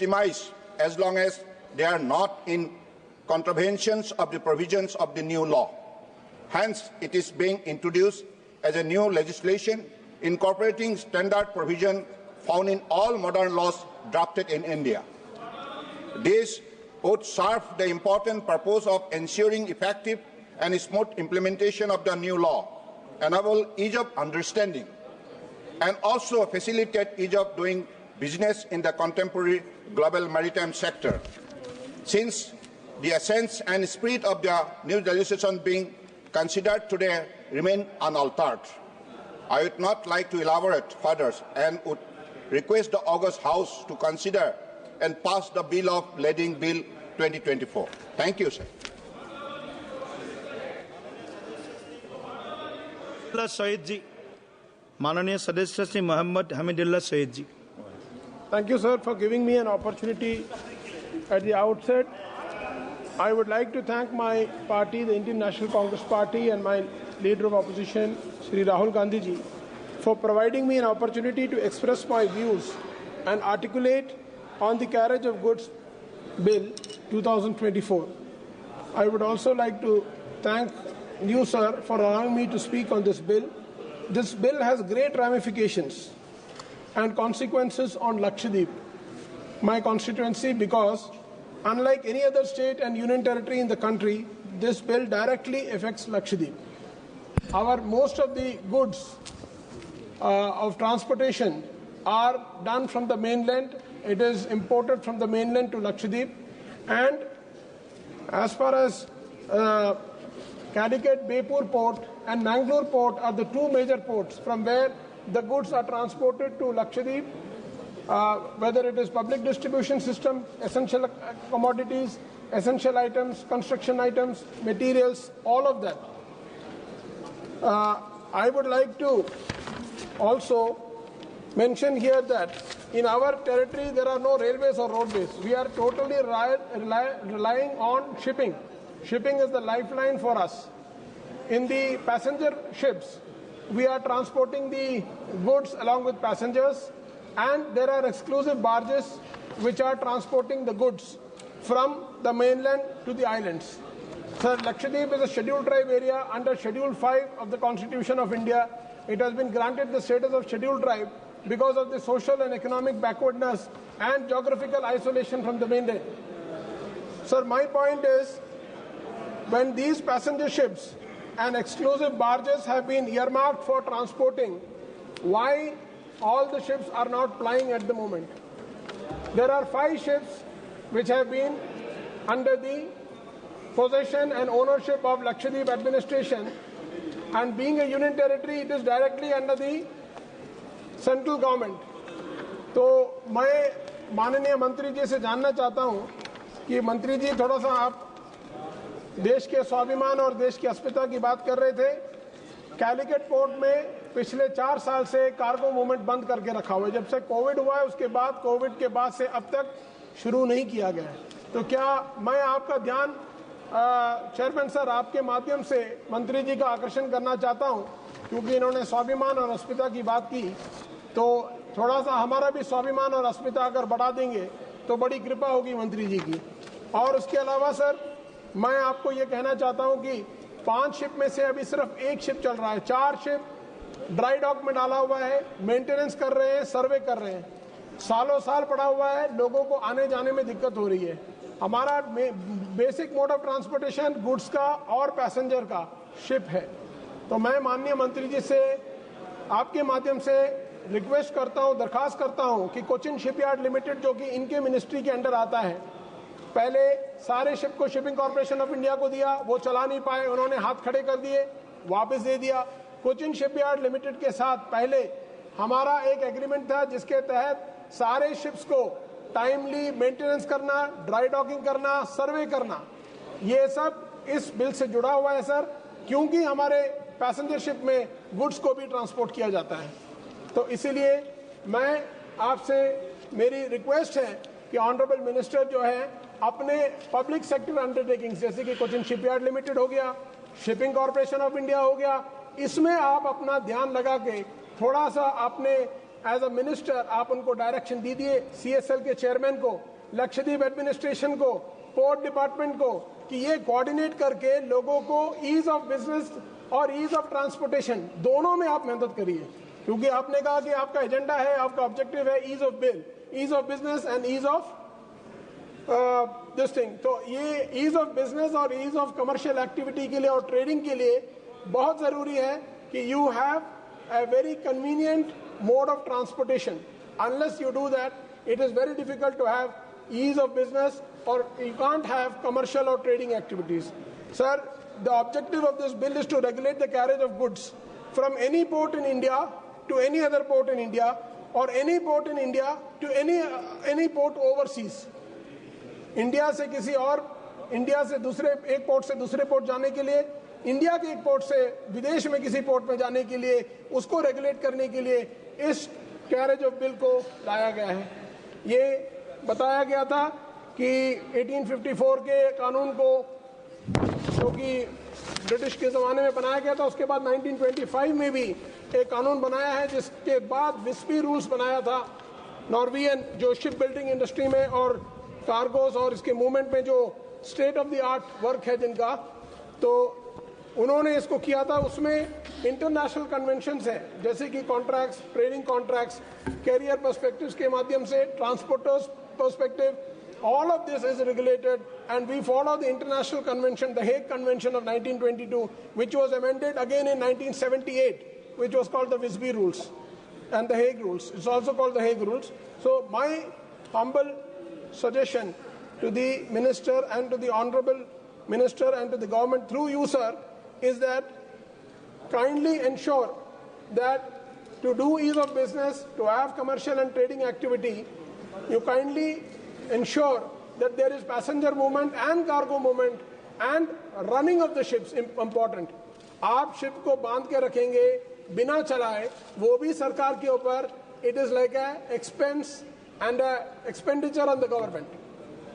legitimized as long as they are not in contraventions of the provisions of the new law. Hence, it is being introduced as a new legislation incorporating standard provision found in all modern laws drafted in India. This would serve the important purpose of ensuring effective and smooth implementation of the new law, enable ease of understanding, and also facilitate ease of doing business in the contemporary global maritime sector. Since the essence and spirit of the new legislation being considered today remain unaltered, I would not like to elaborate further and would request the August House to consider and pass the Bill of Lading Bill 2024. Thank you, sir. Saeed ji, Mananiya Sadasya Shri Muhammad Hamidullah Saeed ji. Thank you, sir, for giving me an opportunity at the outset. I would like to thank my party, the Indian National Congress Party, and my leader of opposition, Shri Rahul Gandhi ji, for providing me an opportunity to express my views and articulate on the Carriage of Goods Bill 2024. I would also like to thank you, sir, for allowing me to speak on this bill. This bill has great ramifications and consequences on Lakshadweep, my constituency, because unlike any other state and union territory in the country, this bill directly affects Lakshadweep. Most of the goods of transportation are done from the mainland. It is imported from the mainland to Lakshadweep, and as far as Calicut Baipur port and Mangalore port are the two major ports from where the goods are transported to Lakshadweep, whether it is public distribution system, essential commodities, essential items, construction items, materials, all of that. I would like to also mention here that in our territory there are no railways or roadways. We are totally relying on shipping. Shipping is the lifeline for us. In the passenger ships, we are transporting the goods along with passengers, and there are exclusive barges which are transporting the goods from the mainland to the islands. Sir, Lakshadweep is a scheduled tribe area under Schedule 5 of the Constitution of India. It has been granted the status of scheduled tribe because of the social and economic backwardness and geographical isolation from the mainland. Sir, my point is, when these passenger ships and exclusive barges have been earmarked for transporting, why all the ships are not plying at the moment? There are 5 ships which have been under the possession and ownership of Lakshadweep administration, and being a union territory, it is directly under the central government. तो मैं माननीय मंत्री जी से जानना चाहता हूं कि मंत्री जी थोड़ा सा आप देश के स्वाभिमान और देश की अस्मिता की बात कर रहे थे। कैलिकट पोर्ट में पिछले 4 साल से कार्गो मूवमेंट बंद करके रखा हुआ है। जब से कोविड हुआ है उसके बाद, कोविड के बाद से अब तक शुरू नहीं किया गया है। तो क्या मैं आपका ध्यान चेयरमैन सर आपके माध्यम से मंत्री जी का आकर्षण करना चाहता हूं, क्योंकि इन्होंने स्वाभिमान और अस्मिता की बात की, तो थोड़ा सा हमारा भी स्वाभिमान और अस्मिता अगर बढ़ा देंगे तो बड़ी कृपा होगी मंत्री जी की। और उसके अलावा सर मैं आपको ये कहना चाहता हूं कि 5 शिप में से अभी सिर्फ 1 शिप चल रहा है, 4 शिप ड्राई डॉक में डाला हुआ है, मेंटेनेंस कर रहे हैं, सर्वे कर रहे हैं, सालों साल पड़ा हुआ है, लोगों को आने जाने में दिक्कत हो रही है। हमारा basic mode of transportation goods का और पैसेंजर का शिप है। तो मैं माननीय मंत्री जी से आपके माध्यम से रिक्वेस्ट करता हूं, दरखास्त करता हूं कि कोचिन शिपयार्ड लिमिटेड जो कि इनके मिनिस्ट्री के अंडर आता है, पहले सारे शिप को शिपिंग कॉर्पोरेशन ऑफ इंडिया को दिया, वो चला नहीं पाए, उन्होंने हाथ खड़े कर दिए, वापस दे दिया। कोचिन शिपयार्ड लिमिटेड के साथ पहले हमारा एक एग्रीमेंट था जिसके तहत सारे शिप्स को टाइमली मेंटेनेंस करना, ड्राई डॉकिंग करना, सर्वे करना, ये सब इस बिल से जुड़ा हुआ है सर, क्योंकि हमारे पैसेंजर शिप में गुड्स को भी ट्रांसपोर्ट किया जाता है। तो इसीलिए मैं आपसे मेरी रिक्वेस्ट है कि ऑनरेबल मिनिस्टर जो है अपने पब्लिक सेक्टर अंडरटेकिंग्स जैसे कि कोचिन शिपयार्ड लिमिटेड हो गया, शिपिंग कॉर्पोरेशन ऑफ इंडिया हो गया, इसमें आप अपना ध्यान लगा के थोड़ा सा अपने एज अ मिनिस्टर आप उनको डायरेक्शन दीजिए, CSL के चेयरमैन को, लक्षद्वीप एडमिनिस्ट्रेशन को, पोर्ट डिपार्टमेंट को, कि ये कोऑर्डिनेट करके लोगों को ईज ऑफ बिजनेस और ईज ऑफ ट्रांसपोर्टेशन दोनों में आप मेहनत करिए, क्योंकि आपने कहा कि आपका एजेंडा है, आपका ऑब्जेक्टिव है ease of business and ease of this thing. तो ये ईज ऑफ बिजनेस और ईज ऑफ कमर्शियल एक्टिविटी के लिए और ट्रेडिंग के लिए बहुत जरूरी है कि you have a very convenient mode of transportation. Unless you do that, it is very difficult to have ease of business, or you can't have commercial or trading activities. Sir, the objective of this bill is to regulate the carriage of goods from any port in India to any other port in India, or any port in India to any port overseas. India से किसी और, India से दूसरे एक port से दूसरे port जाने के लिए, इंडिया के एक पोर्ट से विदेश में किसी पोर्ट में जाने के लिए, उसको रेगुलेट करने के लिए इस कैरेज ऑफ बिल को लाया गया है। ये बताया गया था कि 1854 के कानून को, जो कि ब्रिटिश के ज़माने में बनाया गया था, उसके बाद 1925 में भी एक कानून बनाया है, जिसके बाद विस्पी रूल्स बनाया था। नॉर्वियन जो शिप बिल्डिंग इंडस्ट्री में और कार्गोस और इसके मूवमेंट में जो state of the art work है जिनका, तो उन्होंने इसको किया था। उसमें इंटरनेशनल कन्वेंशंस हैं, जैसे कि contracts, trading contracts, carrier perspectives के माध्यम से, transporters perspective, all of this is regulated, and we follow the international convention, the Hague Convention of 1922, which was amended again in 1978, which was called the Visby Rules and the Hague Rules. It's also called the Hague Rules. So my humble suggestion to the minister and to the honorable minister and to the government through you, sir, is that kindly ensure that to do ease of business, to have commercial and trading activity, you kindly ensure that there is passenger movement and cargo movement and running of the ships important. आप ship को बांध के रखेंगे बिना चलाए, वो भी सरकार के ऊपर, it is like a expense and a expenditure on the government.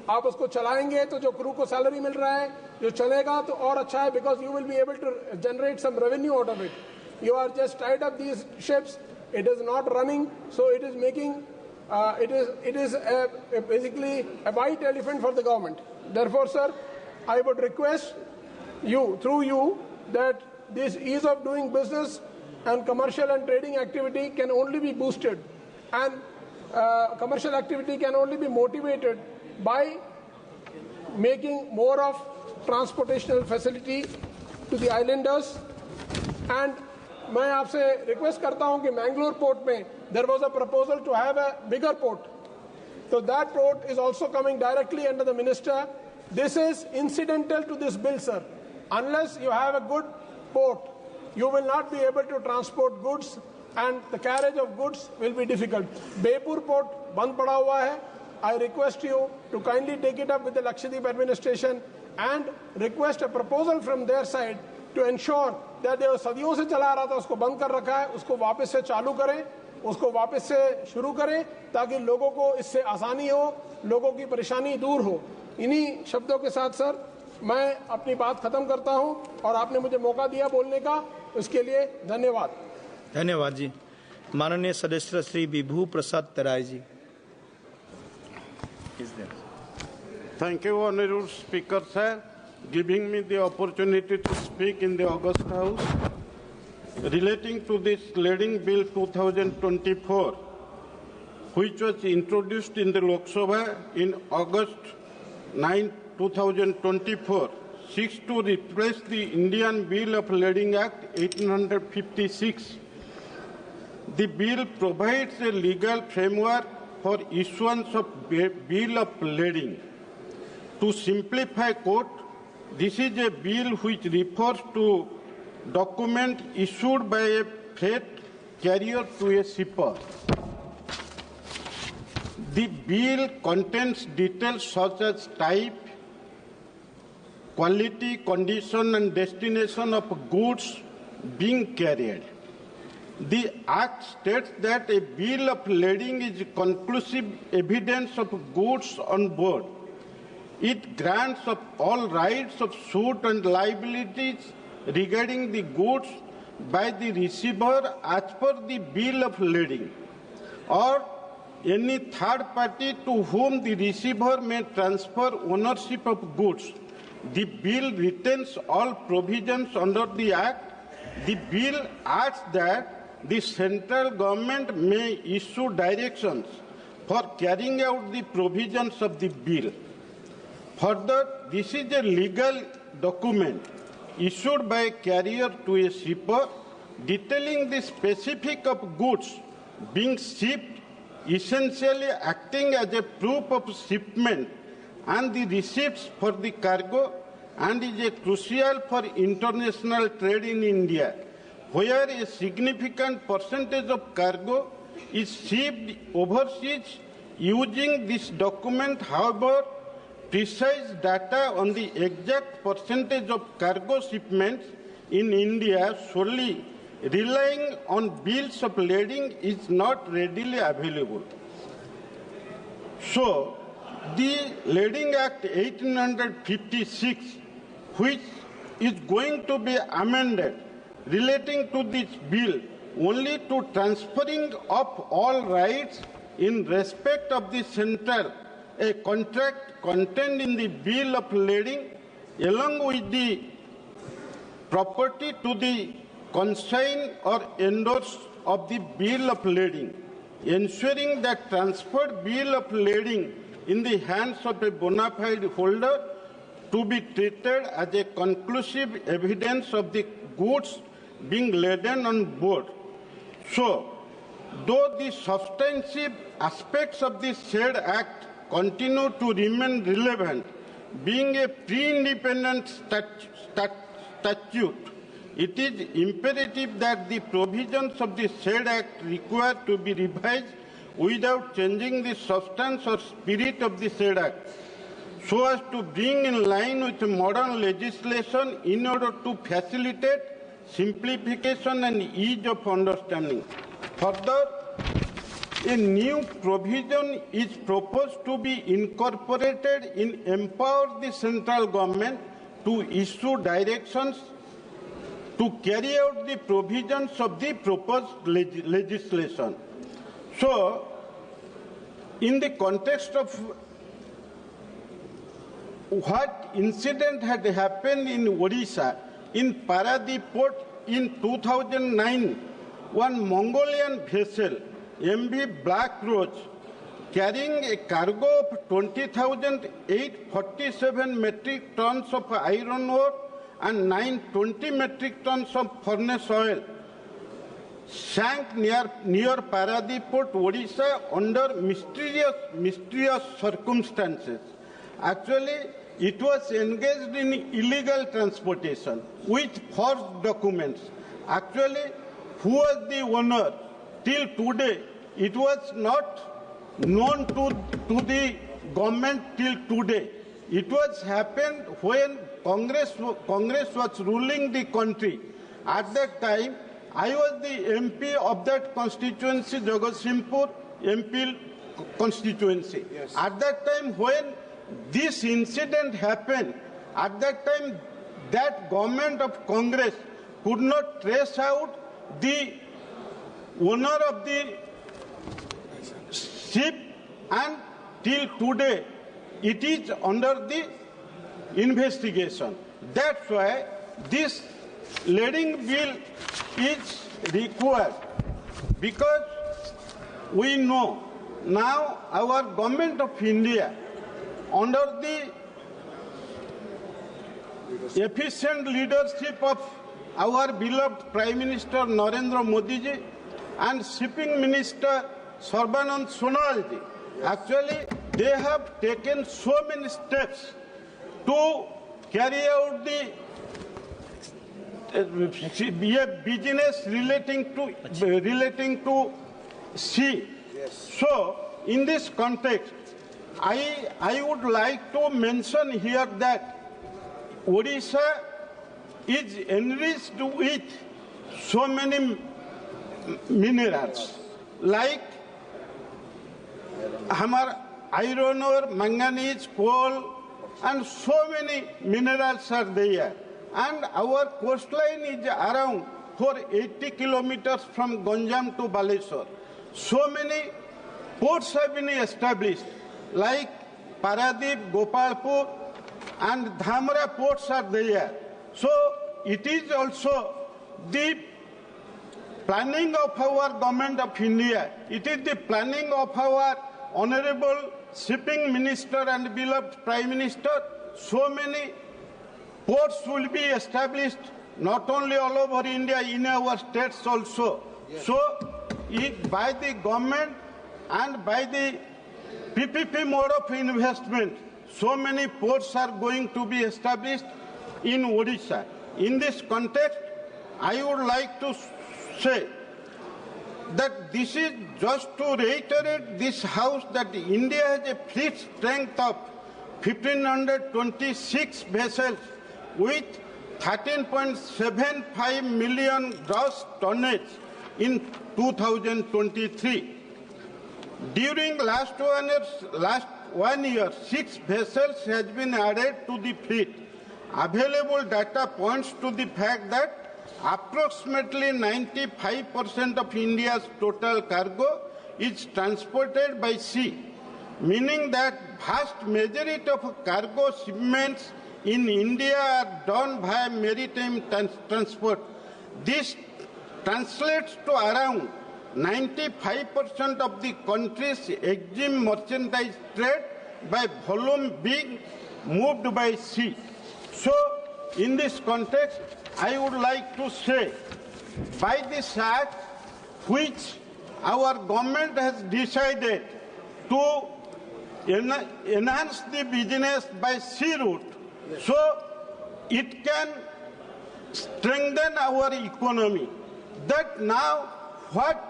आप उसको चलाएंगे तो जो क्रू को सैलरी मिल रहा है, जो चलेगा तो और अच्छा है, because you will be able to generate some revenue out of it. You are just tied up these ships, it is not running, so it is making it is basically a white elephant for the government. Therefore, sir, I would request you, through you, that this ease of doing business and commercial and trading activity can only be boosted, and commercial activity can only be motivated by making more of transportational facility to the islanders. And मैं आपसे request करता हूं कि Mangalore port में there was a proposal to have a bigger port, so that port is also coming directly under the minister. This is incidental to this bill, sir. Unless you have a good port, you will not be able to transport goods, and the carriage of goods will be difficult. Bepur port band pada hua hai. I request you to kindly take it up with the Lakshadweep administration and request a proposal from their side to ensure that जो सदियों से चला रहा था उसको बंद कर रखा है, उसको वापस से चालू करें, उसको वापस से शुरू करें, ताकि लोगों को इससे आसानी हो, लोगों की परेशानी दूर हो। इन्हीं शब्दों के साथ सर मैं अपनी बात खत्म करता हूं, और आपने मुझे मौका दिया बोलने का, उसके लिए धन्यवाद। धन्यवाद जी। माननीय सदस्य श्री विभू प्रसाद तराई जी। Thank you, Honorable Speaker, sir, giving me the opportunity to speak in the August House relating to this Leading Bill 2024, which was introduced in the Lok Sabha in August 9, 2024, seeks to replace the Indian Bill of Lading Act 1856. The bill provides a legal framework for issuance of Bill of Lading. To simplify, quote, this is a bill which refers to document issued by a freight carrier to a shipper. The bill contains details such as type, quality, condition, and destination of goods being carried. The Act states that a bill of lading is conclusive evidence of goods on board. It grants of all rights of suit and liabilities regarding the goods by the receiver as per the bill of lading. or any third party to whom the receiver may transfer ownership of goods. The bill retains all provisions under the Act. The bill adds that the central government may issue directions for carrying out the provisions of the bill. Further, this is a legal document issued by a carrier to a shipper detailing the specific of goods being shipped, essentially acting as a proof of shipment and the receipts for the cargo, and is a crucial for international trade in India, where a significant percentage of cargo is shipped overseas. Using this document, however, precise data on the exact percentage of cargo shipments in India solely relying on bills of lading is not readily available. So, the Lading Act 1856, which is going to be amended relating to this bill only to transferring of all rights in respect of the central a contract contained in the bill of lading, along with the property to the consign or endorse of the bill of lading, ensuring that transferred bill of lading in the hands of a bona fide holder to be treated as a conclusive evidence of the goods being laden on board. So, though the substantive aspects of the said Act continue to remain relevant, being a pre-independent statute, it is imperative that the provisions of the said Act require to be revised without changing the substance or spirit of the said Act, so as to bring in line with modern legislation in order to facilitate simplification and ease of understanding. Further, a new provision is proposed to be incorporated in empower the central government to issue directions to carry out the provisions of the proposed legislation. So, in the context of what incident had happened in Odisha, in Paradip port in 2009, one Mongolian vessel, MV Black Rose, carrying a cargo of 20,847 metric tons of iron ore and 920 metric tons of furnace oil, sank near Paradip port, Odisha, under mysterious circumstances. Actually, it was engaged in illegal transportation with false documents. Actually, who was the owner? Till today, it was not known to the government till today. It was happened when Congress was ruling the country. At that time, I was the MP of that constituency, Jagatsinghpur MP constituency. Yes. At that time, when this incident happened, at that time, that government of Congress could not trace out the owner of the ship, and till today, it is under the investigation. That's why this lading bill is required, because we know now our government of India, under the efficient leadership of our beloved Prime Minister Narendra Modi ji and Shipping Minister Sarbanand Sonal ji, actually they have taken so many steps to carry out the business relating to sea. Yes. So, in this context, I would like to mention here that Odisha is enriched with so many minerals, like iron ore, manganese, coal, and so many minerals are there. And our coastline is around 480 kilometers from Ganjam to Baleshwar. So many ports have been established, like Paradip, Gopalpur, and Dhamra ports are there. So it is also the planning of our government of India. It is the planning of our Honorable Shipping Minister and beloved Prime Minister. So many ports will be established, not only all over India, in our states also. Yes. So by the government and by the PPP mode of investment, so many ports are going to be established in Odisha. In this context, I would like to say that this is just to reiterate this House that India has a fleet strength of 1,526 vessels with 13.75 million gross tonnage in 2023. During last 1 year, 6 vessels has been added to the fleet. Available data points to the fact that approximately 95% of India's total cargo is transported by sea, meaning that vast majority of cargo shipments in India are done via maritime transport. This translates to around 95% of the country's exim merchandise trade by volume being moved by sea. So, in this context, I would like to say, by this act, which our government has decided to enhance the business by sea route, so it can strengthen our economy. That now, what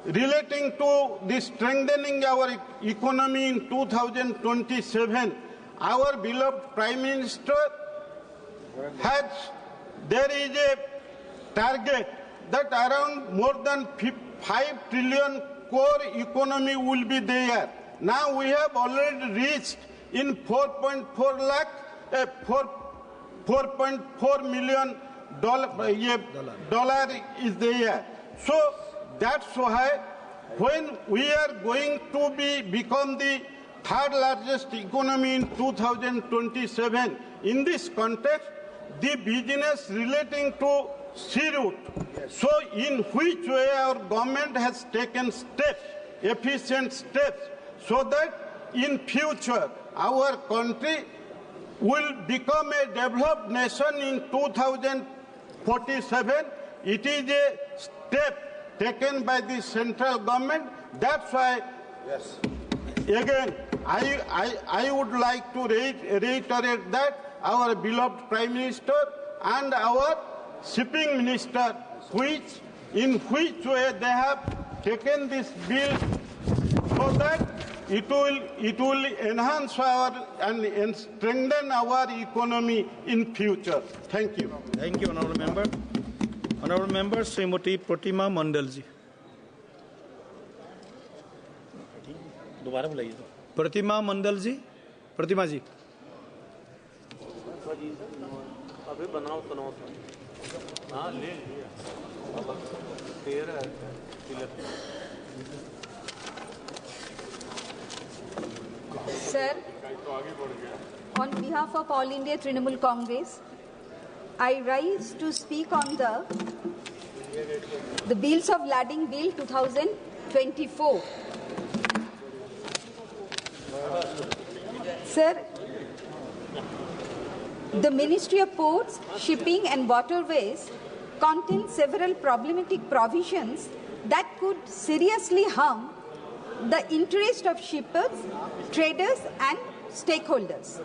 relating to the strengthening our economy in 2027, our beloved Prime Minister has, there is a target that around more than 5 trillion core economy will be there. Now we have already reached in 4.4 million dollar is there. So that's why when we are going to become the third largest economy in 2027, in this context, the business relating to sea route. Yes. So in which way our government has taken steps, efficient steps, so that in future our country will become a developed nation in 2047. It is a step taken by the central government. That's why, yes, again, I would like to reiterate that our beloved Prime Minister and our Shipping Minister, in which way they have taken this bill so that it will enhance our and strengthen our economy in future. Thank you. Thank you, Honourable Member. Honourable Member, Srimati Pratima Mandalji. Pratima Mandalji. Pratima ji. Sir, on behalf of All India Trinamool Congress, I rise to speak on the Bills of Lading Bill 2024. Sir, the Ministry of Ports, Shipping and Waterways contains several problematic provisions that could seriously harm the interest of shippers, traders and stakeholders.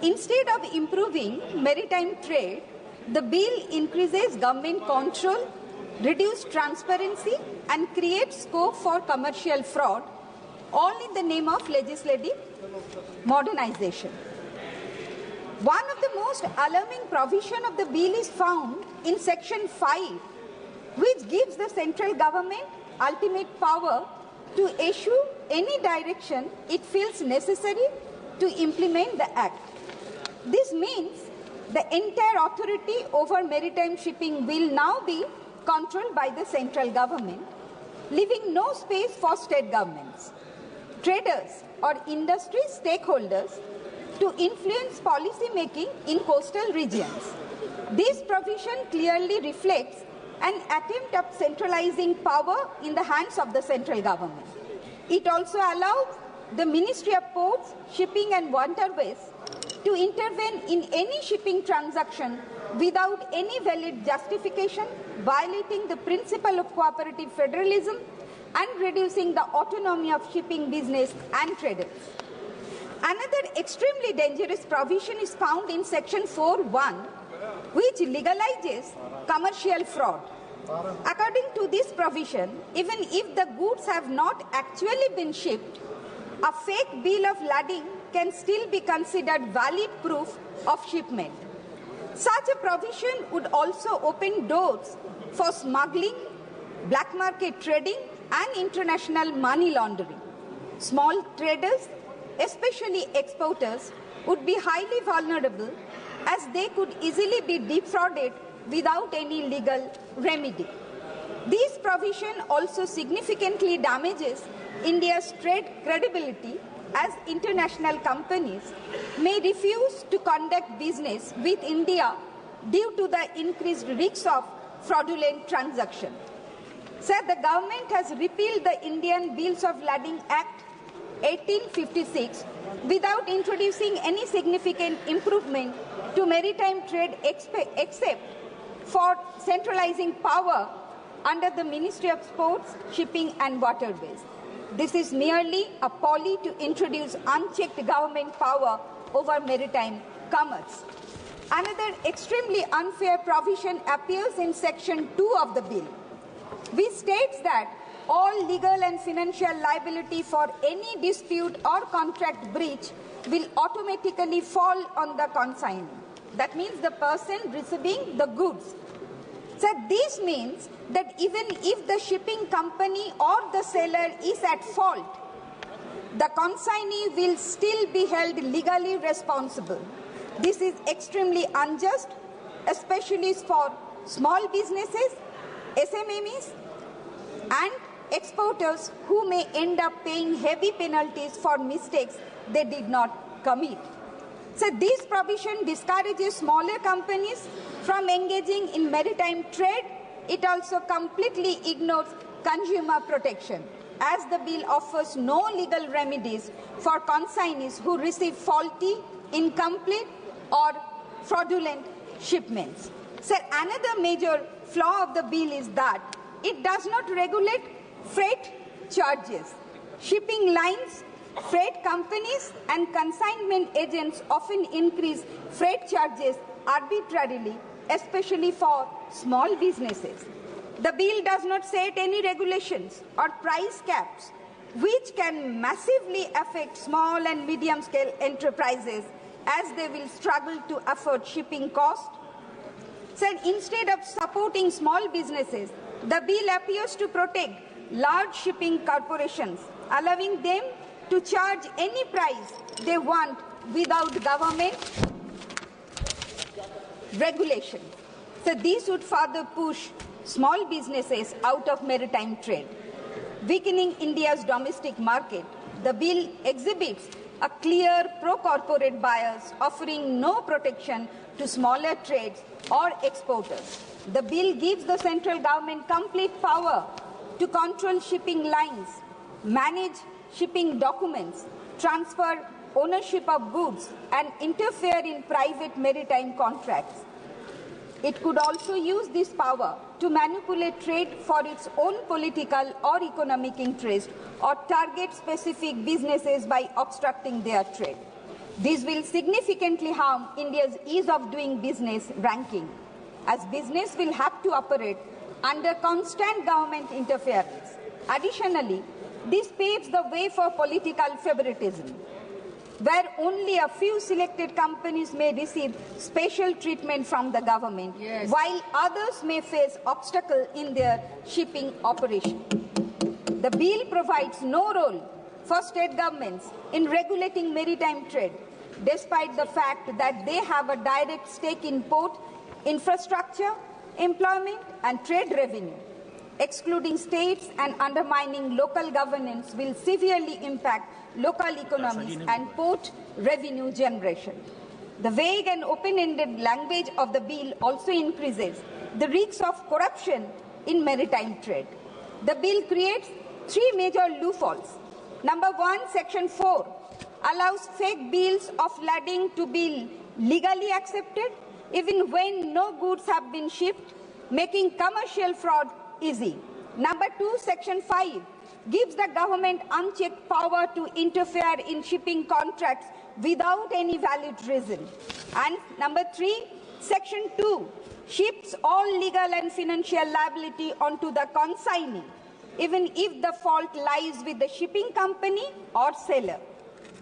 Instead of improving maritime trade, the bill increases government control, reduces transparency and creates scope for commercial fraud, all in the name of legislative modernization. One of the most alarming provisions of the bill is found in Section 5, which gives the central government ultimate power to issue any direction it feels necessary to implement the Act. This means the entire authority over maritime shipping will now be controlled by the central government, leaving no space for state governments. traders or industry stakeholders to influence policy making in coastal regions. This provision clearly reflects an attempt at centralizing power in the hands of the central government. It also allows the Ministry of Ports, Shipping and Waterways to intervene in any shipping transaction without any valid justification, violating the principle of cooperative federalism and reducing the autonomy of shipping business and traders. Another extremely dangerous provision is found in Section 4(1), which legalizes commercial fraud. According to this provision, even if the goods have not actually been shipped, a fake bill of lading can still be considered valid proof of shipment. Such a provision would also open doors for smuggling, black market trading, and international money laundering. Small traders, especially exporters, would be highly vulnerable as they could easily be defrauded without any legal remedy. This provision also significantly damages India's trade credibility, as international companies may refuse to conduct business with India due to the increased risks of fraudulent transactions. Sir, the government has repealed the Indian Bills of Lading Act 1856 without introducing any significant improvement to maritime trade except for centralizing power under the Ministry of Ports, Shipping and Waterways. This is merely a policy to introduce unchecked government power over maritime commerce. Another extremely unfair provision appears in Section 2 of the bill, which states that all legal and financial liability for any dispute or contract breach will automatically fall on the consignee. That means the person receiving the goods. So this means that even if the shipping company or the seller is at fault, the consignee will still be held legally responsible. This is extremely unjust, especially for small businesses, SMEs, and exporters who may end up paying heavy penalties for mistakes they did not commit. So this provision discourages smaller companies from engaging in maritime trade. It also completely ignores consumer protection, as the bill offers no legal remedies for consignees who receive faulty, incomplete, or fraudulent shipments. So another major flaw of the bill is that it does not regulate freight charges. Shipping lines, freight companies, and consignment agents often increase freight charges arbitrarily, especially for small businesses. The bill does not set any regulations or price caps, which can massively affect small and medium-scale enterprises as they will struggle to afford shipping costs. So instead of supporting small businesses, the bill appears to protect large shipping corporations, allowing them to charge any price they want without government regulation. So this would further push small businesses out of maritime trade. Weakening India's domestic market, the bill exhibits a clear pro-corporate bias, offering no protection to smaller trades or exporters. The bill gives the central government complete power to control shipping lines, manage shipping documents, transfer ownership of goods, and interfere in private maritime contracts. It could also use this power to manipulate trade for its own political or economic interest, or target specific businesses by obstructing their trade. This will significantly harm India's ease of doing business ranking, as business will have to operate under constant government interference. Additionally, this paves the way for political favoritism, where only a few selected companies may receive special treatment from the government, while others may face obstacles in their shipping operation. The bill provides no role for state governments in regulating maritime trade, despite the fact that they have a direct stake in port infrastructure, employment, and trade revenue. excluding states and undermining local governance will severely impact local economies and port revenue generation. The vague and open-ended language of the bill also increases the risks of corruption in maritime trade. The bill creates three major loopholes. Number one, Section 4 allows fake bills of lading to be legally accepted even when no goods have been shipped, making commercial fraud easy. Number two, Section 5 gives the government unchecked power to interfere in shipping contracts without any valid reason. And number three, Section 2 shifts all legal and financial liability onto the consignee, even if the fault lies with the shipping company or seller.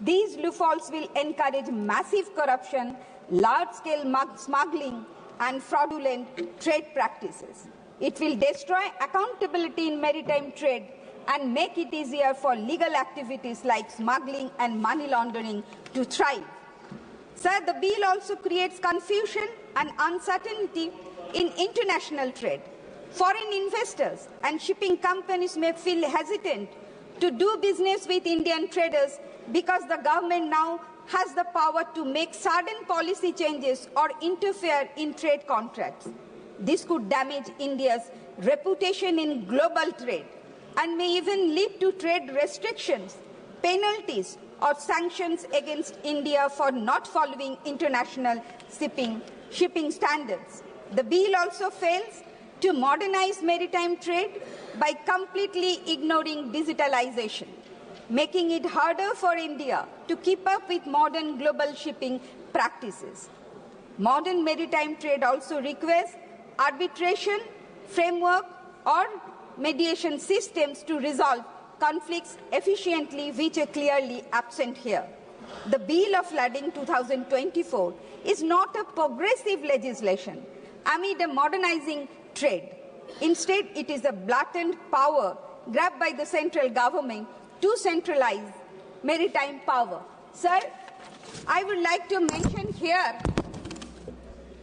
These loopholes will encourage massive corruption, large-scale smuggling, and fraudulent trade practices. It will destroy accountability in maritime trade and make it easier for legal activities like smuggling and money laundering to thrive. Sir, the bill also creates confusion and uncertainty in international trade. Foreign investors and shipping companies may feel hesitant to do business with Indian traders because the government now has the power to make sudden policy changes or interfere in trade contracts. This could damage India's reputation in global trade and may even lead to trade restrictions, penalties, or sanctions against India for not following international shipping standards. The bill also fails to modernize maritime trade by completely ignoring digitalization, making it harder for India to keep up with modern global shipping practices. Modern maritime trade also requires arbitration, framework, or mediation systems to resolve conflicts efficiently, which are clearly absent here. The Bill of Lading 2024 is not a progressive legislation amid a modernizing trade. Instead, it is a blatant power grabbed by the central government to centralize maritime power. Sir, I would like to mention here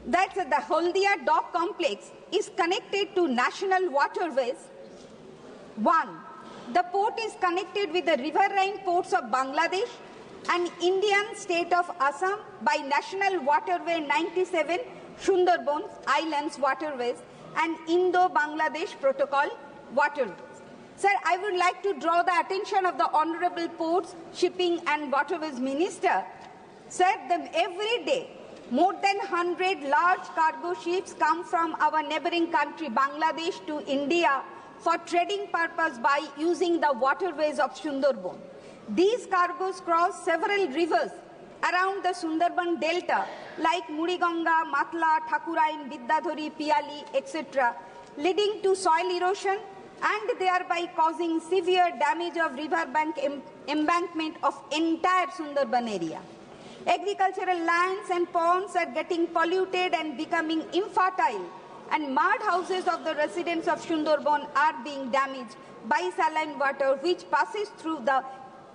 that the Haldia dock complex is connected to national waterways. One, the port is connected with the riverine ports of Bangladesh and Indian state of Assam by National Waterway 97, Sundarban Islands Waterways, and Indo-Bangladesh Protocol Waterways. Sir, I would like to draw the attention of the Honorable Ports, Shipping and Waterways Minister. Sir, every day, more than 100 large cargo ships come from our neighboring country, Bangladesh, to India for trading purpose by using the waterways of Sundarban. These cargoes cross several rivers around the Sundarban Delta, like Muriganga, Matla, Thakurain, Vidyadhari, Piali, etc., leading to soil erosion and thereby causing severe damage of riverbank embankment of entire Sundarban area. Agricultural lands and ponds are getting polluted and becoming infertile, and mud houses of the residents of Sundarban are being damaged by saline water which passes through the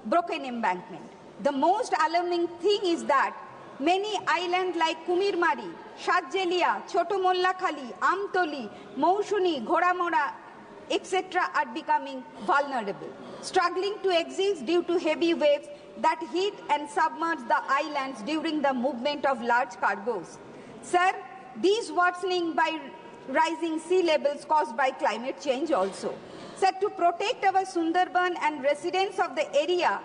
broken embankment. The most alarming thing is that many islands like Kumirmari, Shadjelia, Chotomollakhali, Amtoli, Moushuni, Ghoramora, etc. are becoming vulnerable, struggling to exist due to heavy waves that hit and submerge the islands during the movement of large cargoes. Sir, these worsening by rising sea levels caused by climate change also. Sir, to protect our Sundarban and residents of the area,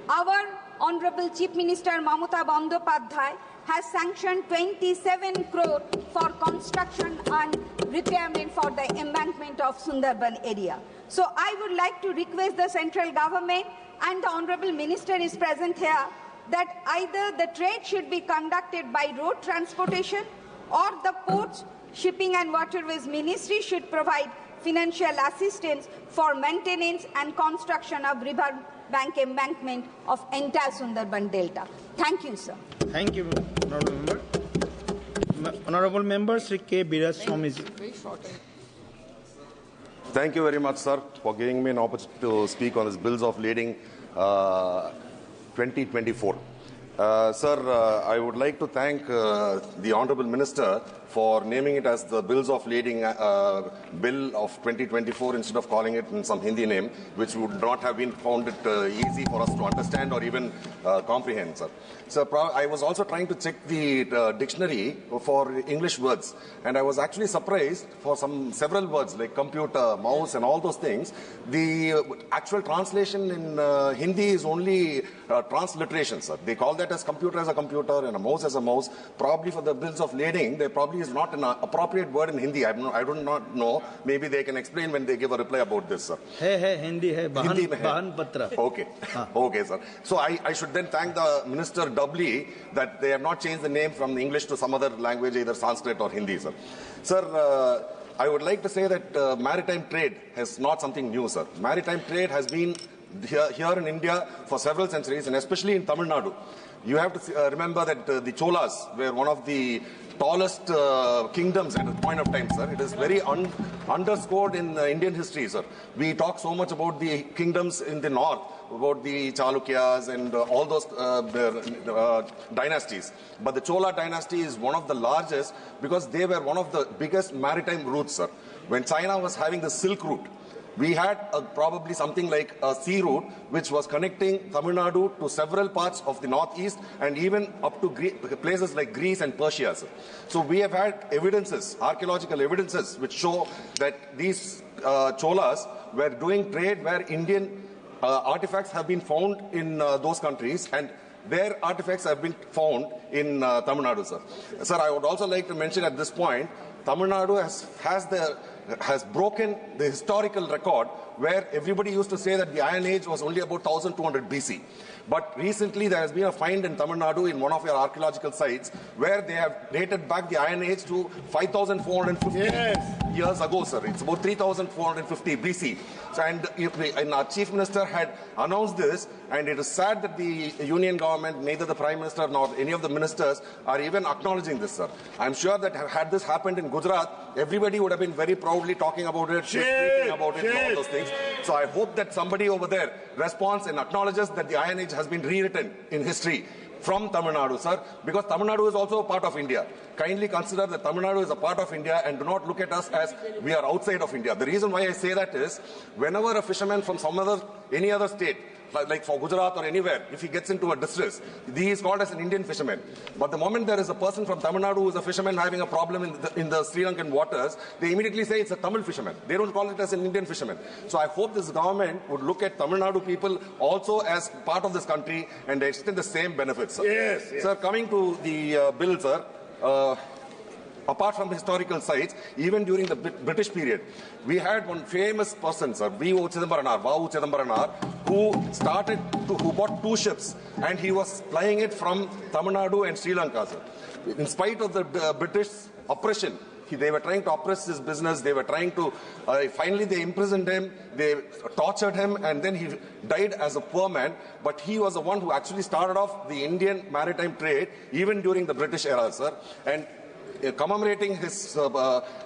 our Honorable Chief Minister Mamata Bandyopadhyay has sanctioned 27 crore for construction and repairment for the embankment of Sundarban area. So I would like to request the central government, and the Honorable Minister is present here, that either the trade should be conducted by road transportation or the Ports, Shipping and Waterways Ministry should provide financial assistance for maintenance and construction of river bank embankment of entire Sundarban Delta. Thank you, sir. Thank you, Honorable Member. Honorable Member Sri K. Biraj Swamiji. Thank you very much, sir, for giving me an opportunity to speak on this Bills of Lading 2024. Sir, I would like to thank the Honourable Minister for naming it as the Bills of Lading Bill of 2024 instead of calling it in some Hindi name, which would not have been found it easy for us to understand or even comprehend, sir. Sir, I was also trying to check the dictionary for English words, and I was actually surprised for several words like computer, mouse, and all those things. The actual translation in Hindi is only transliteration, sir. They call that as a computer and a mouse as a mouse. Probably for the bills of lading, there probably is not an appropriate word in Hindi. I do not know. Maybe they can explain when they give a reply about this, sir. Hindi hai, Bahan Patra. Okay. Okay, sir. So I should then thank the minister doubly that they have not changed the name from English to some other language, either Sanskrit or Hindi, sir. Sir, I would like to say that maritime trade is not something new, sir. Maritime trade has been here in India for several centuries, and especially in Tamil Nadu. You have to remember that the Cholas were one of the tallest kingdoms at a point of time, sir. It is very underscored in Indian history, sir. We talk so much about the kingdoms in the north, about the Chalukyas and all those dynasties. But the Chola dynasty is one of the largest because they were one of the biggest maritime routes, sir. When China was having the Silk Route, we had probably something like a sea route which was connecting Tamil Nadu to several parts of the northeast and even up to places like Greece and Persia, sir. So we have had evidences, archaeological evidences, which show that these Cholas were doing trade where Indian artifacts have been found in those countries, and their artifacts have been found in Tamil Nadu, sir. Sir, I would also like to mention at this point, Tamil Nadu has broken the historical record where everybody used to say that the Iron Age was only about 1200 BC. But recently there has been a find in Tamil Nadu in one of your archaeological sites where they have dated back the Iron Age to 5450 years ago, sir. It's about 3450 BC. So, and our Chief Minister had announced this, and it is sad that the Union government, neither the Prime Minister nor any of the ministers are even acknowledging this, sir. I'm sure that had this happened in Gujarat, everybody would have been very proudly talking about it, speaking about it, and all those things. So I hope that somebody over there responds and acknowledges that the Iron Age has been rewritten in history from Tamil Nadu, sir, because Tamil Nadu is also a part of India. Kindly consider that Tamil Nadu is a part of India and do not look at us as we are outside of India. The reason why I say that is, whenever a fisherman from any other state, like for Gujarat or anywhere, if he gets into a distress, he is called as an Indian fisherman. But the moment there is a person from Tamil Nadu who is a fisherman having a problem in the Sri Lankan waters, they immediately say it's a Tamil fisherman. They don't call it as an Indian fisherman. So I hope this government would look at Tamil Nadu people also as part of this country and extend the same benefits, sir. Yes. Sir, coming to the bill, sir, apart from historical sites, even during the British period, we had one famous person, sir, Vau Chidambaram, who bought 2 ships, and he was flying it from Tamil Nadu and Sri Lanka, sir. In spite of the British oppression, they were trying to oppress his business. They were trying to, finally they imprisoned him, they tortured him, and then he died as a poor man. But he was the one who actually started off the Indian maritime trade, even during the British era, sir. And commemorating his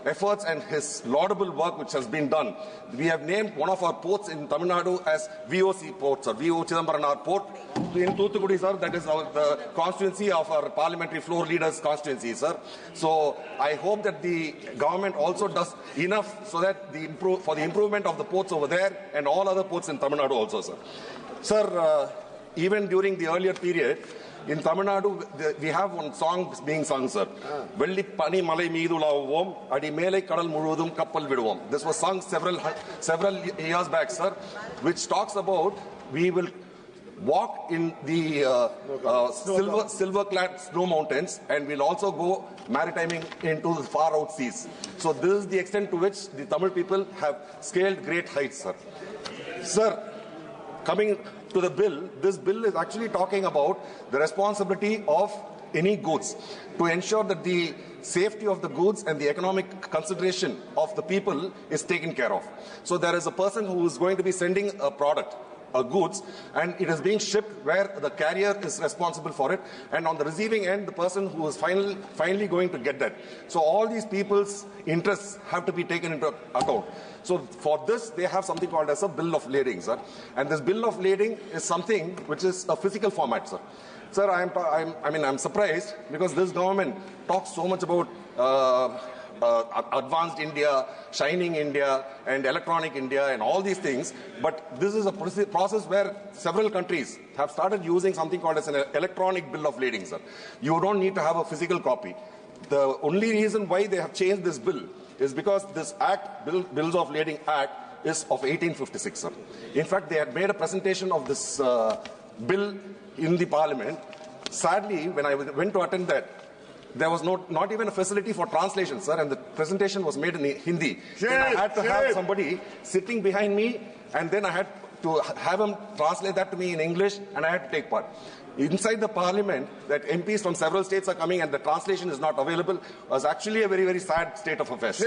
efforts and his laudable work which has been done, we have named one of our ports in Tamil Nadu as VOC Port, sir, Vau Chidambaram Port in Thoothukudi, sir. That is the constituency of our parliamentary floor leaders' constituency, sir. So I hope that the government also does enough so that for the improvement of the ports over there and all other ports in Tamil Nadu also, sir. Sir, even during the earlier period, in Tamil Nadu, we have one song being sung, sir. Velli pani malai meedu lavuvom, adi melai kadal muzhudum kappal viduvom. This was sung several years back, sir, which talks about we will walk in the silver-clad snow mountains, and we'll also go maritiming into the far out seas. So this is the extent to which the Tamil people have scaled great heights, sir. Sir, coming to the bill, this bill is actually talking about the responsibility of any goods to ensure that the safety of the goods and the economic consideration of the people is taken care of. So there is a person who is going to be sending a product, goods, and it is being shipped where the carrier is responsible for it, and on the receiving end, the person who is finally going to get that. So all these people's interests have to be taken into account. So for this, they have something called as a bill of lading, sir. And this bill of lading is something which is a physical format, sir. Sir, I'm surprised because this government talks so much about advanced India, shining India, and electronic India, and all these things. But this is a process where several countries have started using something called as an electronic bill of lading, sir. You don't need to have a physical copy. The only reason why they have changed this bill is because this act, Bills of Lading Act, is of 1856, sir. In fact, they had made a presentation of this bill in the parliament. Sadly, when I went to attend that, there was not even a facility for translation, sir, and the presentation was made in Hindi. Then I had to have somebody sitting behind me, and then I had to have him translate that to me in English, and I had to take part. Inside the parliament, that MPs from several states are coming and the translation is not available, was actually a very, very sad state of affairs.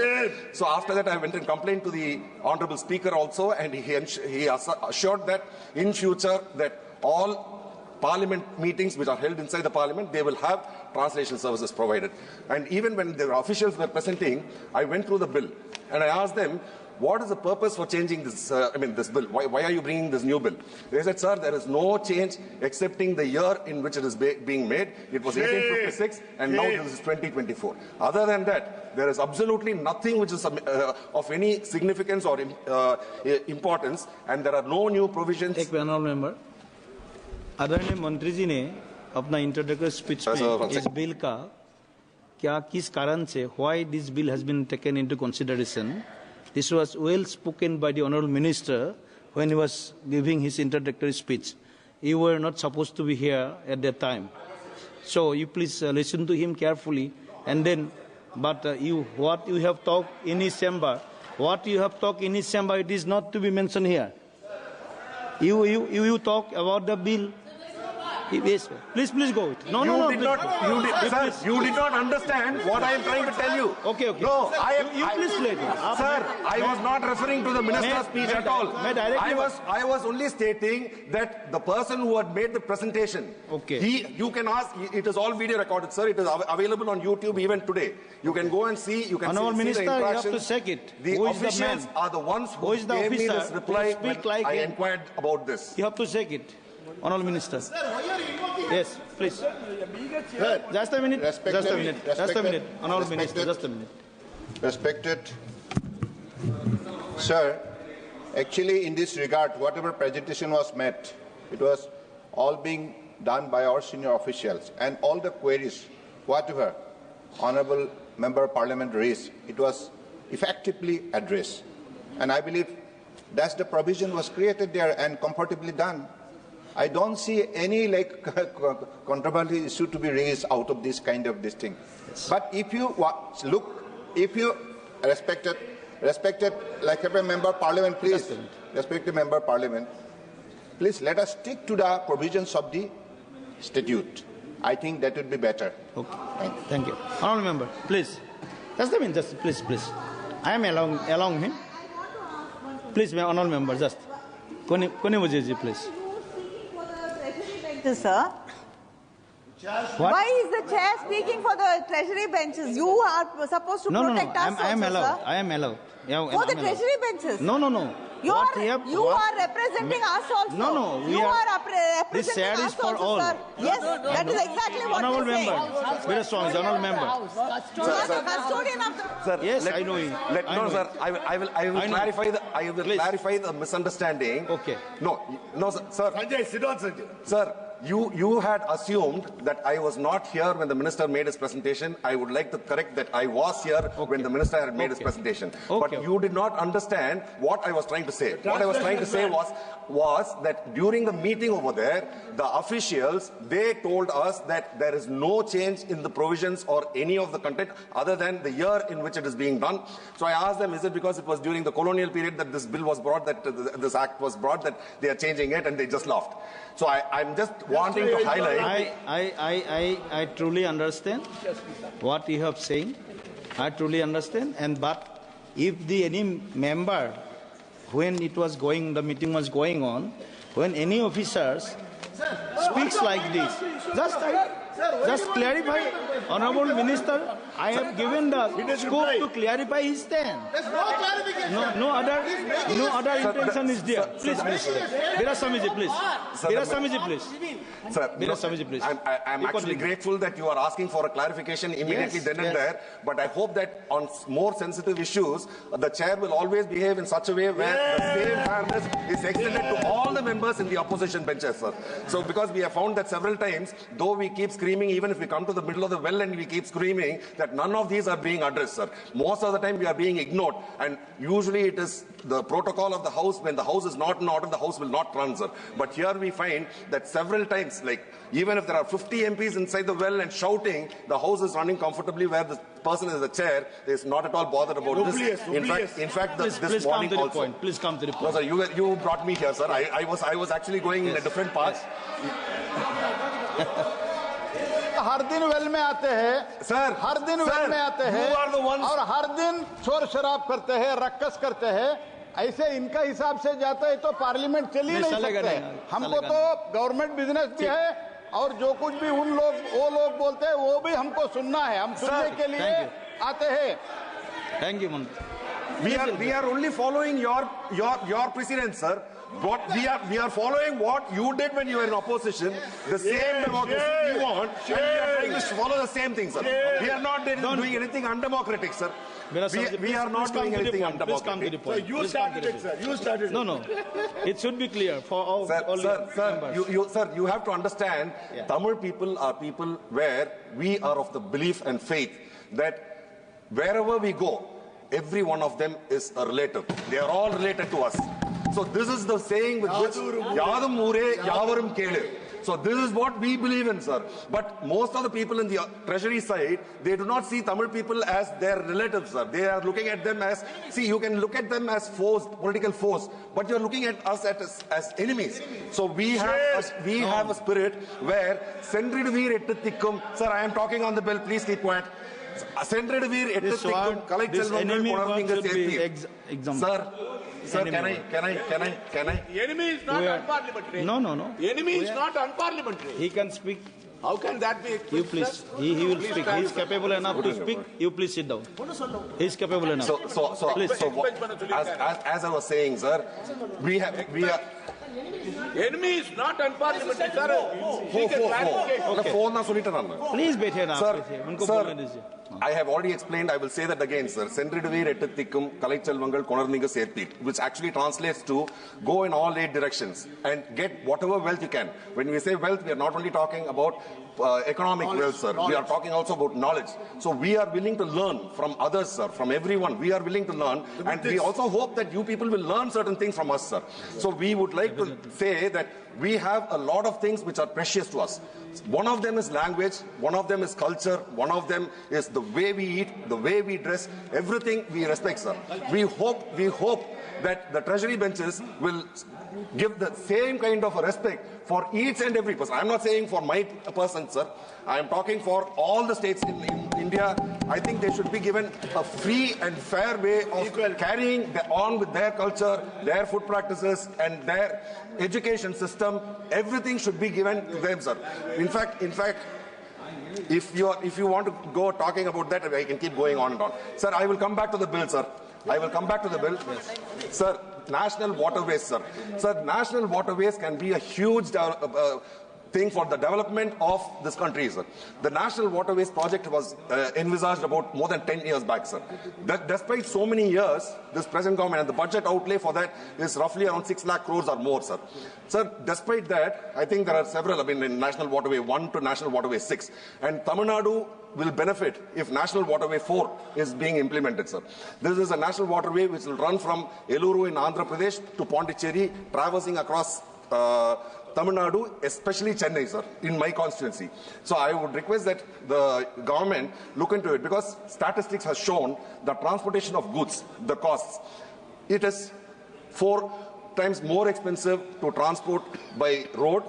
So after that, I went and complained to the Honorable Speaker also, and he assured that in future that all parliament meetings which are held inside the parliament, they will have translation services provided. And even when the officials were presenting, I went through the bill and I asked them, what is the purpose for changing this, this bill? Why are you bringing this new bill? They said, sir, there is no change excepting the year in which it is being made. It was 1856 and now this is 2024. Other than that, there is absolutely nothing which is of any significance or importance, and there are no new provisions. एक panel member आदरणीय मंत्री जी ने अपना introductory speech में इस bill का क्या किस कारण से why this bill has been taken into consideration. This was well spoken by the Honourable Minister when he was giving his introductory speech. You were not supposed to be here at that time. So you please listen to him carefully, and then, but what you have talked in his chamber, it is not to be mentioned here. You talk about the bill. Yes, please go. No. You did not understand what I am trying to tell you. Okay. No, you please let him. Sir, I was not referring to the minister's speech at all. I was only stating that the person who had made the presentation, you can ask, it is all video recorded, sir. It is available on YouTube even today. You can go and see, you can see Minister, the interactions. you have to check it. The officials are the ones who gave me this reply when I inquired about this. You have to check it. Honourable Minister. Sir, why are you invoking? Yes, please. Sir, just a minute. Just a minute. Honourable Minister, just a minute. Respected Sir, actually in this regard, whatever presentation was made, it was all being done by our senior officials, and all the queries, whatever Honourable Member of Parliament raised, it was effectively addressed. And I believe that's the provision was created there and comfortably done. I don't see any controversial issue to be raised out of this kind of this thing. Yes. But if you look, if you respected like every member of parliament, please, respected member of parliament, please let us stick to the provisions of the statute. I think that would be better. Okay. Thank you. Honourable member, please. Just please. I am allowing him. Please, honourable member, just. Kone Mujeji, please. Sir. Why is the chair speaking for the treasury benches? You are supposed to protect us. I am allowed. For the treasury benches? No. You are representing us also. No. You are representing this chair is for also, all. Sir. Yes, that is exactly what Honourable we say. Very strong, honourable member. Custodian of the... Sir, yes, I know. Sir, I will clarify the misunderstanding. Okay. No, sir. Sanjay, sit down, Sanjay. Sir, you had assumed that I was not here when the minister made his presentation. I would like to correct that I was here when the minister had made his presentation. But you did not understand what I was trying to say. What I was trying to say was that during the meeting over there, the officials, they told us that there is no change in the provisions or any of the content other than the year in which it is being done. So I asked them, is it because it was during the colonial period that this bill was brought, that this act was brought, that they are changing it, and they just laughed. So I'm just wanting to highlight. I truly understand what you have saying. I truly understand. But if any member, when the meeting was going on, when any officers speaks like this, Just clarify, Honorable Minister, I have given the scope to clarify his stand. No other intention is there. Please, Bira Samiji, please. Bira Samiji, please. Sir, Bira Samiji, please. I'm actually grateful that you are asking for a clarification immediately then and there, but I hope that on more sensitive issues, the chair will always behave in such a way where the same fairness is extended to all the members in the opposition benches, sir. So because we have found that several times, though we keep screaming, even if we come to the middle of the well and we keep screaming, that none of these are being addressed, sir. Most of the time we are being ignored, and usually it is the protocol of the House. When the House is not in order, the House will not run, sir. But here we find that several times, like even if there are 50 MPs inside the well and shouting, the House is running comfortably where the person is the chair is not at all bothered about this. In fact, this morning also. Please come to the point. No, sir, you brought me here, sir. I was actually going in a different path. हर दिन well में आते हैं sir, हर दिन well में आते हैं और हर दिन शोर शराब करते हैं, रक्कस करते हैं। ऐसे इनका हिसाब से जाता है तो पार्लियामेंट चल ही नहीं सकते। हमको तो गवर्नमेंट बिजनेस भी है और जो कुछ भी वो लोग बोलते हैं वो भी हमको सुनना है। हम सुनने के लिए आते हैं। Thank you, Mantra. We are only following your precedent, sir. What we are following what you did when you were in opposition, the same democracy you want, and we are trying to follow the same thing, sir. We are not doing anything undemocratic, sir. We are not doing anything undemocratic. Please come to the point. You started it, sir. You started it. No. It should be clear for all members. Sir, you have to understand, Tamil people are people where we are of the belief and faith that wherever we go, every one of them is a relative. They are all related to us. So this is the saying with which Yadam Ure Yavarum Kele. So this is what we believe in, sir. But most of the people in the treasury side, they do not see Tamil people as their relatives, sir. They are looking at them as, see, you can look at them as foes, political foes, but you are looking at us as enemies. So we have a spirit where Sendridvir Ettikkum, sir, I am talking on the bill, please keep quiet. Sendridvir Ettikkum, Sir, can I? The enemy is not unparliamentary. No. The enemy is not unparliamentary. He can speak. How can that be? You please. He will speak. He is capable enough to speak. You please sit down. He is capable enough. As I was saying, sir, we are. The enemy is not unparliamentary, sir. Please wait here now. Sir, I have already explained, I will say that again, sir. Sendridvir Ettikkum Kalaiselvangal Konarninga Serpit, which actually translates to go in all 8 directions and get whatever wealth you can. When we say wealth, we are not only talking about economic wealth, sir. We are talking also about knowledge. So we are willing to learn from others, sir, from everyone. We are willing to learn, and we also hope that you people will learn certain things from us, sir. So we would like to say that we have a lot of things which are precious to us. One of them is language, one of them is culture, one of them is the way we eat, the way we dress, everything we respect, sir. We hope that the treasury benches will give the same kind of a respect for each and every person. I am not saying for my person, sir. I am talking for all the states in India. I think they should be given a free and fair way of carrying on with their culture, their food practices, and their education system. Everything should be given to them, sir. In fact, if you want to go talking about that, I can keep going on and on. Sir, I will come back to the bill, sir. I will come back to the bill. Yes. Sir, national waterways, sir. Sir, national waterways can be a huge thing for the development of this country, sir. The National Waterways project was envisaged about more than 10 years back, sir. Despite so many years, this present government and the budget outlay for that is roughly around 6 lakh crores or more, sir. Sir, despite that, I think there are several, in National Waterway 1 to National Waterway 6. And Tamil Nadu will benefit if National Waterway 4 is being implemented, sir. This is a national waterway which will run from Eluru in Andhra Pradesh to Pondicherry, traversing across Tamil Nadu, especially Chennai, sir, in my constituency. So I would request that the government look into it, because statistics has shown the transportation of goods, the costs, it is 4 times more expensive to transport by road,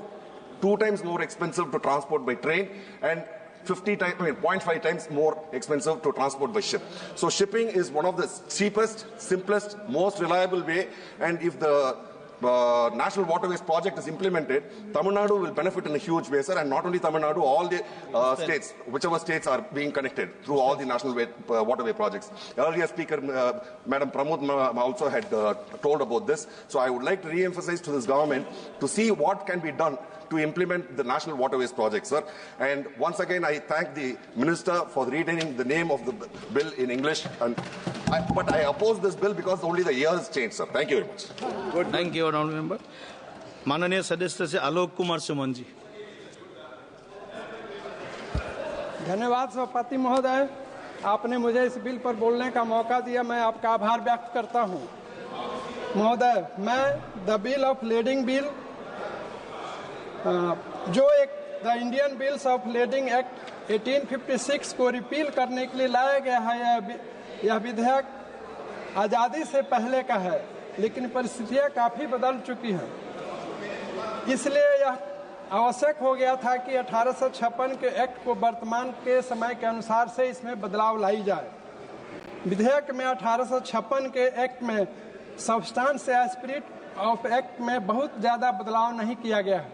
2 times more expensive to transport by train, and 0.5 times more expensive to transport by ship. So shipping is one of the cheapest, simplest, most reliable way, and if the National Waterways project is implemented, Tamil Nadu will benefit in a huge way, sir, and not only Tamil Nadu, all the states, whichever states are being connected through all the National Waterway projects. Earlier speaker, Madam Pramod also had told about this, so I would like to re-emphasize to this government to see what can be done to implement the National Waterways project, sir. And once again, I thank the Minister for retaining the name of the bill in English. But I oppose this bill because only the years changed, sir. Thank you very much. Good. Thank you, Honourable Member. माननीय सदस्य से आलोक कुमार सुमन जी. धन्यवाद सभापति महोदय, आपने मुझे इस bill पर बोलने का मौका दिया, मैं आपका आभार व्यक्त करता हूं। महोदय, मैं the bill of lading bill जो एक the Indian bills of lading act 1856 को रिपील करने के लिए लाया गया है, यह विधेयक आज़ादी से पहले का है, लेकिन परिस्थितियाँ काफ़ी बदल चुकी हैं, इसलिए यह आवश्यक हो गया था कि 1856 के एक्ट को वर्तमान के समय के अनुसार से इसमें बदलाव लाई जाए। विधेयक में 1856 के एक्ट में सब्सटेंस या स्पिरिट ऑफ एक्ट में बहुत ज़्यादा बदलाव नहीं किया गया है,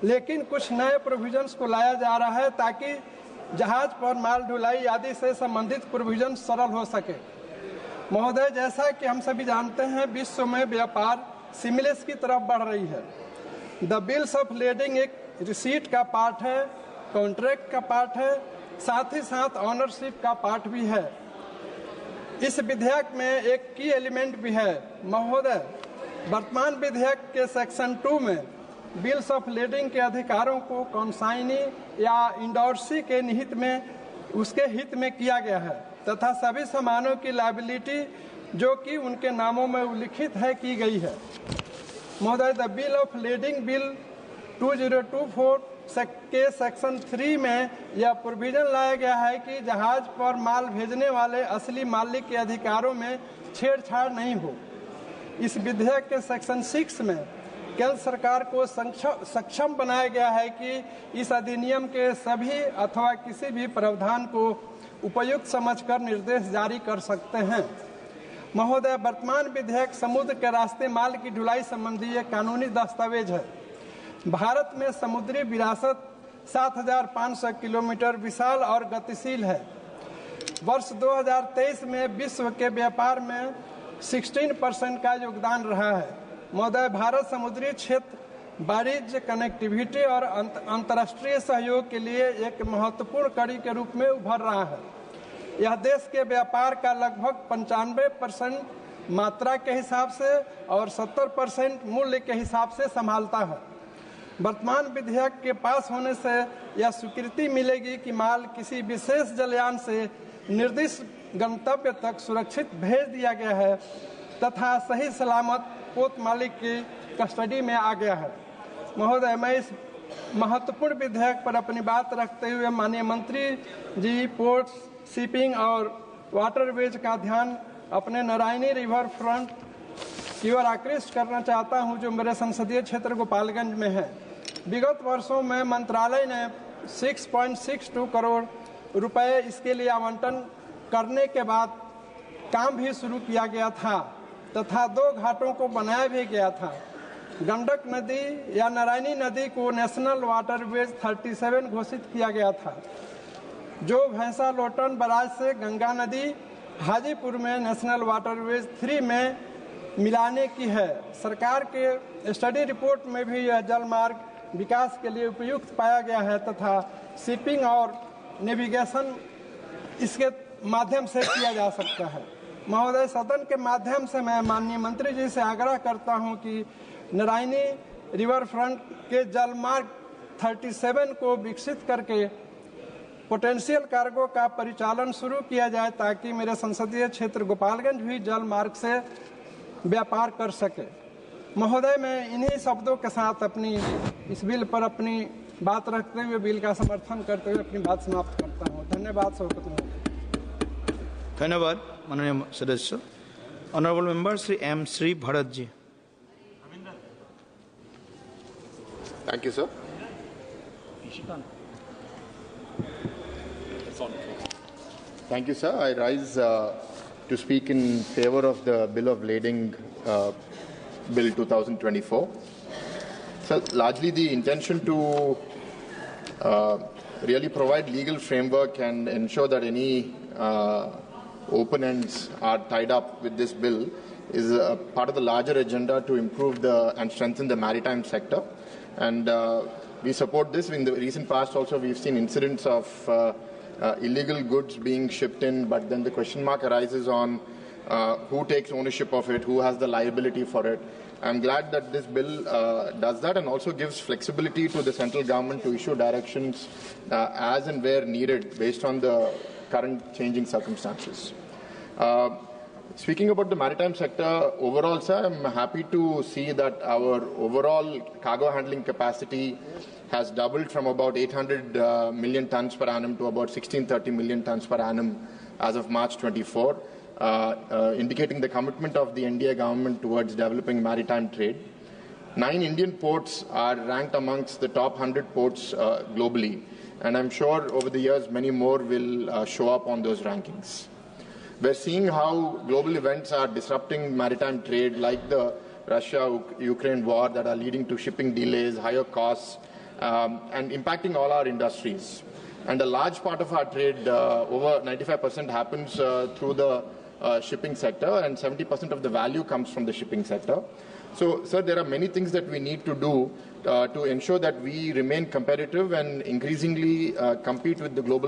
लेकिन कुछ नए प्रोविजंस को लाया जा रहा है ताकि जहाज पर माल ढुलाई आदि से संबंधित प्रोविजन सरल हो सके। महोदय, जैसा कि हम सभी जानते हैं, विश्व में व्यापार सिमिलेस की तरफ बढ़ रही है। द बिल्स ऑफ लेडिंग एक रिसीट का पार्ट है, कॉन्ट्रैक्ट का पार्ट है, साथ ही साथ ऑनरशिप का पार्ट भी है। इस विधेयक में एक की एलिमेंट भी है। महोदय, वर्तमान विधेयक के सेक्शन 2 में बिल्स ऑफ लेडिंग के अधिकारों को कॉन्साइनी या इंडोर्सी के निहित में उसके हित में किया गया है तथा सभी सामानों की लायबिलिटी जो कि उनके नामों में उल्लिखित है की गई है। महोदय, the bill of lading bill 2024 के सेक्शन 3 में यह प्रोविजन लाया गया है कि जहाज पर माल भेजने वाले असली मालिक के अधिकारों में छेड़छाड़ नहीं हो। इस विधेयक के सेक्शन 6 में केंद्र सरकार को सक्षम बनाया गया है कि इस अधिनियम के सभी अथवा किसी भी प्रावधान को उपयुक्त समझकर निर्देश जारी कर सकते हैं। महोदय, वर्तमान विधेयक समुद्र के रास्ते माल की ढुलाई संबंधी एक कानूनी दस्तावेज है। भारत में समुद्री विरासत 7,500 किलोमीटर विशाल और गतिशील है। वर्ष 2023 में विश्व के व्यापार में 16% का योगदान रहा है। महोदय, भारत समुद्री क्षेत्र वाणिज्य, कनेक्टिविटी और अंतर्राष्ट्रीय सहयोग के लिए एक महत्वपूर्ण कड़ी के रूप में उभर रहा है। यह देश के व्यापार का लगभग 95% मात्रा के हिसाब से और 70% मूल्य के हिसाब से संभालता है। वर्तमान विधेयक के पास होने से यह स्वीकृति मिलेगी कि माल किसी विशेष जलयान से निर्दिष्ट गंतव्य तक सुरक्षित भेज दिया गया है तथा सही सलामत पोत मालिक की कस्टडी में आ गया है। महोदय, मैं इस महत्वपूर्ण विधेयक पर अपनी बात रखते हुए माननीय मंत्री जी पोर्ट्स, शिपिंग और वाटरवेज का ध्यान अपने नारायणी रिवर फ्रंट की ओर आकृष्ट करना चाहता हूं, जो मेरे संसदीय क्षेत्र गोपालगंज में है। विगत वर्षों में मंत्रालय ने 6.62 करोड़ रुपए इसके लिए आवंटन करने के बाद काम भी शुरू किया गया था तथा 2 घाटों को बनाया भी गया था। गंडक नदी या नारायणी नदी को नेशनल वाटरवेज 37 घोषित किया गया था, जो भैंसा लोटन बराज से गंगा नदी हाजीपुर में नेशनल वाटरवेज 3 में मिलाने की है। सरकार के स्टडी रिपोर्ट में भी यह जल मार्ग विकास के लिए उपयुक्त पाया गया है तथा शिपिंग और नेविगेशन इसके माध्यम से किया जा सकता है। महोदय, सदन के माध्यम से मैं माननीय मंत्री जी से आग्रह करता हूं कि नारायणी रिवर फ्रंट के जल मार्ग 37 को विकसित करके पोटेंशियल कार्गो का परिचालन शुरू किया जाए ताकि मेरे संसदीय क्षेत्र गोपालगंज भी जल मार्ग से व्यापार कर सके। महोदय, मैं इन्हीं शब्दों के साथ अपनी इस बिल पर अपनी बात रखते हुए बिल का समर्थन करते हुए अपनी बात समाप्त करता हूँ। धन्यवाद सभापति महोदय। धन्यवाद माननीय सदस्य। Honourable member Shri M Shri Bharat ji. Thank you, sir. Thank you, sir. I rise to speak in favor of the bill of lading Bill 2024. So largely the intention to really provide legal framework and ensure that any open ends are tied up with this bill is a part of the larger agenda to improve and strengthen the maritime sector. And we support this. In the recent past also we've seen incidents of illegal goods being shipped in, but then the question mark arises on who takes ownership of it, who has the liability for it. I'm glad that this bill does that and also gives flexibility to the central government to issue directions as and where needed based on the current changing circumstances. Speaking about the maritime sector overall, sir, I'm happy to see that our overall cargo handling capacity has doubled from about 800 million tons per annum to about 1630 million tons per annum as of March 24, indicating the commitment of the NDA government towards developing maritime trade. 9 Indian ports are ranked amongst the top 100 ports globally, and I'm sure over the years many more will show up on those rankings. We're seeing how global events are disrupting maritime trade, like the Russia-Ukraine war, that are leading to shipping delays, higher costs, and impacting all our industries. And a large part of our trade, over 95%, happens through the shipping sector, and 70% of the value comes from the shipping sector. So, sir, there are many things that we need to do to ensure that we remain competitive and increasingly compete with the global